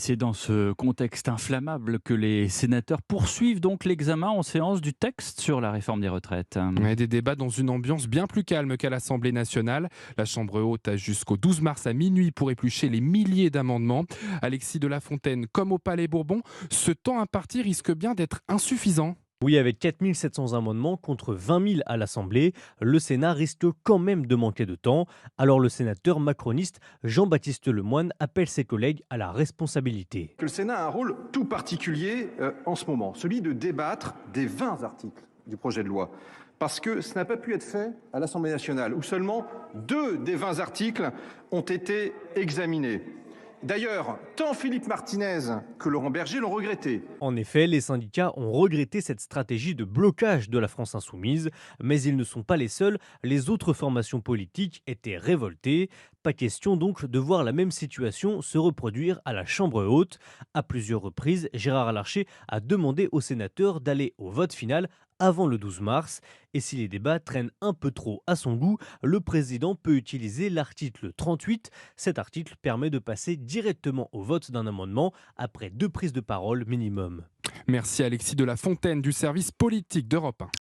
C'est dans ce contexte inflammable que les sénateurs poursuivent donc l'examen en séance du texte sur la réforme des retraites. Ouais, des débats dans une ambiance bien plus calme qu'à l'Assemblée nationale. La Chambre haute a jusqu'au 12 mars à minuit pour éplucher les milliers d'amendements. Alexis de la Fontaine, comme au Palais Bourbon, ce temps imparti risque bien d'être insuffisant. Oui, avec 4 700 amendements contre 20 000 à l'Assemblée, le Sénat risque quand même de manquer de temps. Alors le sénateur macroniste Jean-Baptiste Lemoyne appelle ses collègues à la responsabilité. Que le Sénat a un rôle tout particulier en ce moment, celui de débattre des 20 articles du projet de loi. Parce que ça n'a pas pu être fait à l'Assemblée nationale, où seulement 2 des 20 articles ont été examinés. D'ailleurs, tant Philippe Martinez que Laurent Berger l'ont regretté. En effet, les syndicats ont regretté cette stratégie de blocage de la France insoumise, mais ils ne sont pas les seuls, les autres formations politiques étaient révoltées. Pas question donc de voir la même situation se reproduire à la Chambre haute. À plusieurs reprises, Gérard Larcher a demandé aux sénateurs d'aller au vote final avant le 12 mars. Et si les débats traînent un peu trop à son goût, le président peut utiliser l'article 38. Cet article permet de passer directement au vote d'un amendement après 2 prises de parole minimum. Merci Alexis de la Fontaine du service politique d'Europe 1.